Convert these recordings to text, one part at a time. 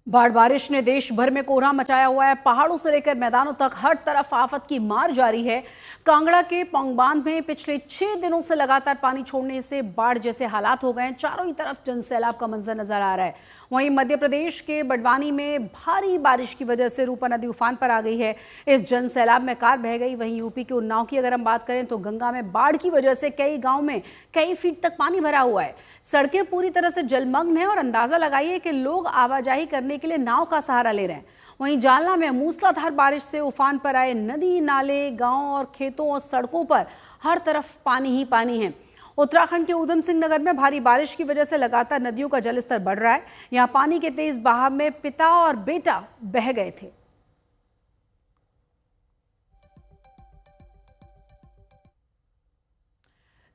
बाढ़ बारिश ने देश भर में कोहराम मचाया हुआ है। पहाड़ों से लेकर मैदानों तक हर तरफ आफत की मार जारी है। कांगड़ा के पौंग बांध में पिछले 6 दिनों से लगातार पानी छोड़ने से बाढ़ जैसे हालात हो गए हैं। चारों ही तरफ जन सैलाब का मंजर नजर आ रहा है। वहीं मध्य प्रदेश के बड़वानी में भारी बारिश की वजह से रूपा नदी उफान पर आ गई है। इस जन सैलाब में कार बह गई। वहीं यूपी के उन्नाव की अगर हम बात करें तो गंगा में बाढ़ की वजह से कई गाँव में कई फीट तक पानी भरा हुआ है। सड़कें पूरी तरह से जलमग्न है और अंदाजा लगाइए कि लोग आवाजाही करने के लिए नाव का सहारा ले रहे हैं। वहीं जालना में मूसलाधार बारिश से उफान पर आए नदी नाले, गांव और खेतों और सड़कों पर हर तरफ पानी ही पानी है। उत्तराखंड के उधम सिंह नगर में भारी बारिश की वजह से लगातार नदियों का जलस्तर बढ़ रहा है। यहां पानी के तेज बहाव में पिता और बेटा बह गए थे।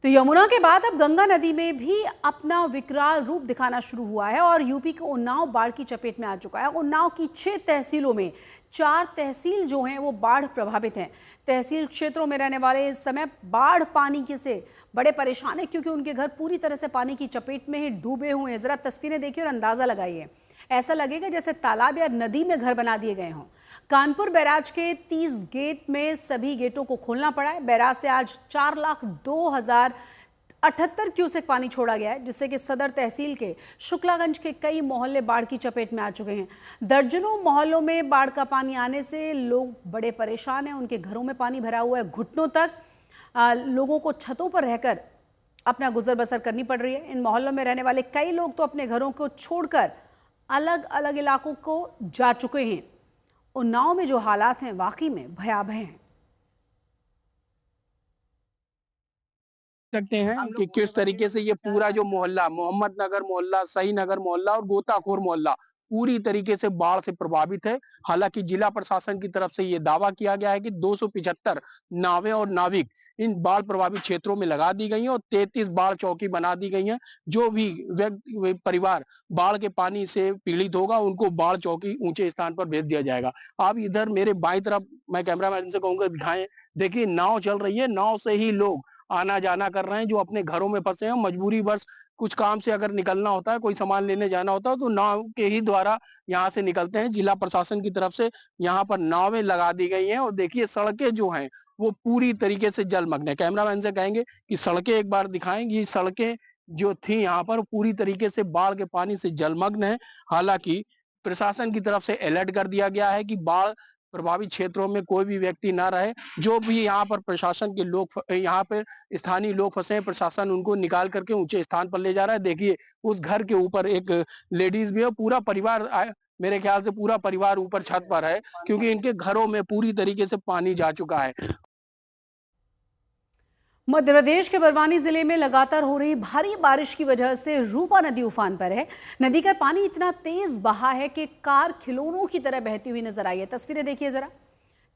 तो यमुना के बाद अब गंगा नदी में भी अपना विकराल रूप दिखाना शुरू हुआ है और यूपी का उन्नाव बाढ़ की चपेट में आ चुका है। उन्नाव की 6 तहसीलों में 4 तहसील जो हैं वो बाढ़ प्रभावित हैं। तहसील क्षेत्रों में रहने वाले इस समय बाढ़ पानी के से बड़े परेशान हैं क्योंकि उनके घर पूरी तरह से पानी की चपेट में ही डूबे हुए हैं। जरा तस्वीरें देखिए और अंदाजा लगाइए, ऐसा लगेगा जैसे तालाब या नदी में घर बना दिए गए हों। कानपुर बैराज के 30 गेट में सभी गेटों को खोलना पड़ा है। बैराज से आज 4,02,078 क्यूसेक पानी छोड़ा गया है, जिससे कि सदर तहसील के शुक्लागंज के कई मोहल्ले बाढ़ की चपेट में आ चुके हैं। दर्जनों मोहल्लों में बाढ़ का पानी आने से लोग बड़े परेशान हैं। उनके घरों में पानी भरा हुआ है घुटनों तक। लोगों को छतों पर रहकर अपना गुजर बसर करनी पड़ रही है। इन मोहल्लों में रहने वाले कई लोग तो अपने घरों को छोड़कर अलग अलग इलाकों को जा चुके हैं। उन्नाव में जो हालात हैं वाकई में भयावह हैं। सकते हैं कि किस तरीके से ये पूरा जो मोहल्ला, मोहम्मद नगर मोहल्ला, सही नगर मोहल्ला और गोताखोर मोहल्ला पूरी तरीके से बाढ़ से प्रभावित है। हालांकि जिला प्रशासन की तरफ से ये दावा किया गया है कि 275 नावें और नाविक इन बाढ़ प्रभावित क्षेत्रों में लगा दी गई हैं और 33 बाढ़ चौकी बना दी गई हैं। जो भी व्यक्ति परिवार बाढ़ के पानी से पीड़ित होगा उनको बाढ़ चौकी ऊंचे स्थान पर भेज दिया जाएगा। आप इधर मेरे बाईं तरफ, मैं कैमरामैन से कहूंगा दिखाएं, देखिए नाव चल रही है। नाव से ही लोग आना जाना कर रहे हैं जो अपने घरों में फंसे हैं। मजबूरी वर्ष कुछ काम से अगर निकलना होता है, कोई सामान लेने जाना होता है तो नाव के ही द्वारा यहाँ से निकलते हैं। जिला प्रशासन की तरफ से यहाँ पर नावें लगा दी गई हैं और देखिए सड़कें जो हैं वो पूरी तरीके से जलमग्न है। कैमरामैन से कहेंगे कि सड़कें एक बार दिखाएंगी। सड़कें जो थी यहाँ पर पूरी तरीके से बाढ़ के पानी से जलमग्न है। हालांकि प्रशासन की तरफ से अलर्ट कर दिया गया है कि बाढ़ प्रभावित क्षेत्रों में कोई भी व्यक्ति ना रहे। जो भी यहाँ पर प्रशासन के लोग, यहाँ पे स्थानीय लोग फंसे हैं, प्रशासन उनको निकाल करके ऊंचे स्थान पर ले जा रहा है। देखिए उस घर के ऊपर एक लेडीज भी है, पूरा परिवार मेरे ख्याल से पूरा परिवार ऊपर छत पर है क्योंकि इनके घरों में पूरी तरीके से पानी जा चुका है। मध्य प्रदेश के बड़वानी जिले में लगातार हो रही भारी बारिश की वजह से रूपा नदी उफान पर है। नदी का पानी इतना तेज बहा है कि कार खिलौनों की तरह बहती हुई नजर आई है। तस्वीरें देखिए जरा,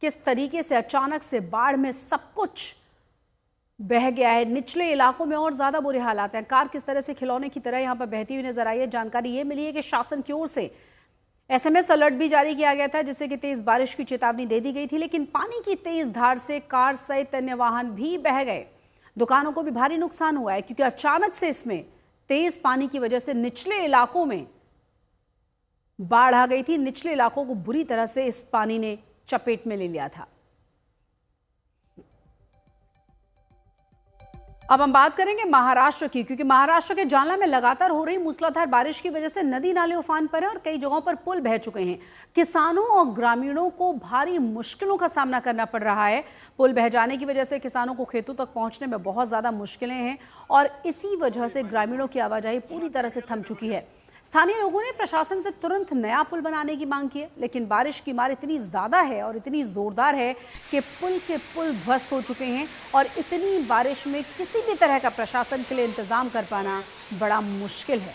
किस तरीके से अचानक से बाढ़ में सब कुछ बह गया है। निचले इलाकों में और ज्यादा बुरे हालात हैं। कार किस तरह से खिलौने की तरह यहां पर बहती हुई नजर आई है। जानकारी ये मिली है कि शासन की ओर से SMS अलर्ट भी जारी किया गया था, जिससे कि तेज बारिश की चेतावनी दे दी गई थी, लेकिन पानी की तेज धार से कार सहित अन्य वाहन भी बह गए। दुकानों को भी भारी नुकसान हुआ है क्योंकि अचानक से इसमें तेज पानी की वजह से निचले इलाकों में बाढ़ आ गई थी। निचले इलाकों को बुरी तरह से इस पानी ने चपेट में ले लिया था। अब हम बात करेंगे महाराष्ट्र की, क्योंकि महाराष्ट्र के जालना में लगातार हो रही मूसलाधार बारिश की वजह से नदी नाले उफान पर हैं और कई जगहों पर पुल बह चुके हैं। किसानों और ग्रामीणों को भारी मुश्किलों का सामना करना पड़ रहा है। पुल बह जाने की वजह से किसानों को खेतों तक पहुंचने में बहुत ज्यादा मुश्किलें हैं और इसी वजह से ग्रामीणों की आवाजाही पूरी तरह से थम चुकी है। स्थानीय लोगों ने प्रशासन से तुरंत नया पुल बनाने की मांग की है, लेकिन बारिश की मार इतनी ज़्यादा है और इतनी ज़ोरदार है कि पुल के पुल ध्वस्त हो चुके हैं और इतनी बारिश में किसी भी तरह का प्रशासन के लिए इंतज़ाम कर पाना बड़ा मुश्किल है।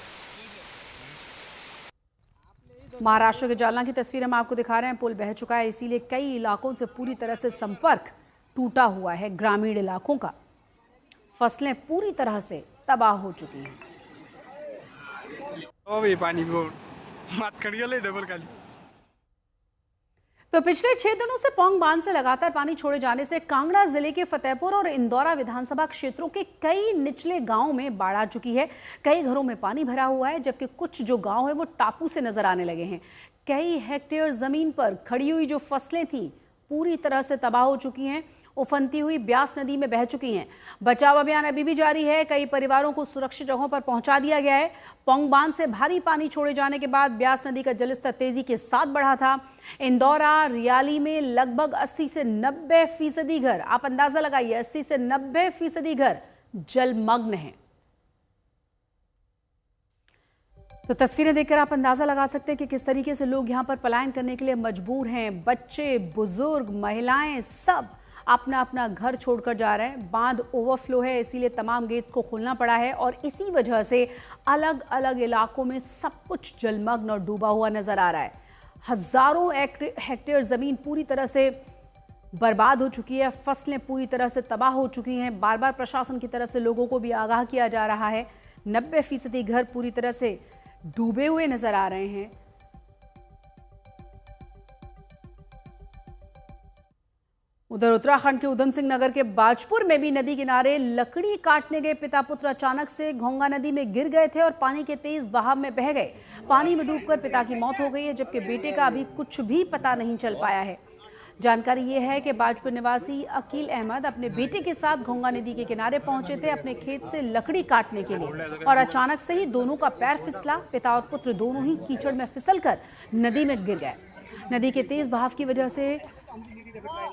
महाराष्ट्र के जालना की तस्वीर हम आपको दिखा रहे हैं। पुल बह चुका है, इसीलिए कई इलाकों से पूरी तरह से संपर्क टूटा हुआ है। ग्रामीण इलाकों का फसलें पूरी तरह से तबाह हो चुकी हैं। भी पानी को मात कर डबल खाली। तो पिछले 6 दिनों से पौंग बांध से लगातार पानी छोड़े जाने से कांगड़ा जिले के फतेहपुर और इंदौरा विधानसभा क्षेत्रों के कई निचले गांवों में बाढ़ आ चुकी है। कई घरों में पानी भरा हुआ है, जबकि कुछ जो गांव है वो टापू से नजर आने लगे हैं। कई हेक्टेयर जमीन पर खड़ी हुई जो फसलें थी पूरी तरह से तबाह हो चुकी हैं, उफनती हुई ब्यास नदी में बह चुकी हैं। बचाव अभियान अभी भी जारी है। कई परिवारों को सुरक्षित जगहों पर पहुंचा दिया गया है। पौंग बांध से भारी पानी छोड़े जाने के बाद ब्यास नदी का जलस्तर तेजी के साथ बढ़ा था। इंदौरा रियाली में लगभग 80 से 90% घर, आप अंदाजा लगाइए, 80 से 90% घर जलमग्न हैं। तो तस्वीरें देखकर आप अंदाजा लगा सकते हैं कि किस तरीके से लोग यहां पर पलायन करने के लिए मजबूर हैं। बच्चे, बुजुर्ग, महिलाएं सब अपना अपना घर छोड़कर जा रहे हैं। बांध ओवरफ्लो है, इसीलिए तमाम गेट्स को खोलना पड़ा है और इसी वजह से अलग अलग इलाकों में सब कुछ जलमग्न और डूबा हुआ नजर आ रहा है। हजारों हेक्टेयर जमीन पूरी तरह से बर्बाद हो चुकी है, फसलें पूरी तरह से तबाह हो चुकी हैं। बार बार प्रशासन की तरफ से लोगों को भी आगाह किया जा रहा है। 90% घर पूरी तरह से डूबे हुए नजर आ रहे हैं। उधर उत्तराखंड के उधम सिंह नगर के बाजपुर में भी नदी किनारे लकड़ी काटने गए पिता पुत्र अचानक से घोंगा नदी में गिर गए थे और पानी के तेज बहाव में बह गए। पानी में डूबकर पिता की मौत हो गई है, जबकि बेटे का अभी कुछ भी पता नहीं चल पाया है। जानकारी ये है कि बाजपुर निवासी अकील अहमद अपने बेटे के साथ घोंगा नदी के किनारे पहुंचे थे अपने खेत से लकड़ी काटने के लिए और अचानक से ही दोनों का पैर फिसला। पिता और पुत्र दोनों ही कीचड़ में फिसलकर नदी में गिर गए। नदी के तेज बहाव की वजह से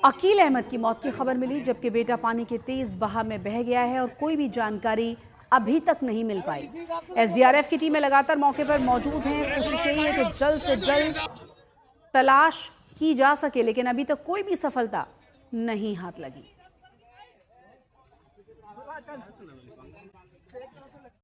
अकील अहमद की मौत की खबर मिली, जबकि बेटा पानी के तेज बहाव में बह गया है और कोई भी जानकारी अभी तक नहीं मिल पाई। एसडीआरएफ की टीमें लगातार मौके पर मौजूद हैं। कोशिश यही है कि जल्द से जल्द तलाश की जा सके, लेकिन अभी तक कोई भी सफलता नहीं हाथ लगी।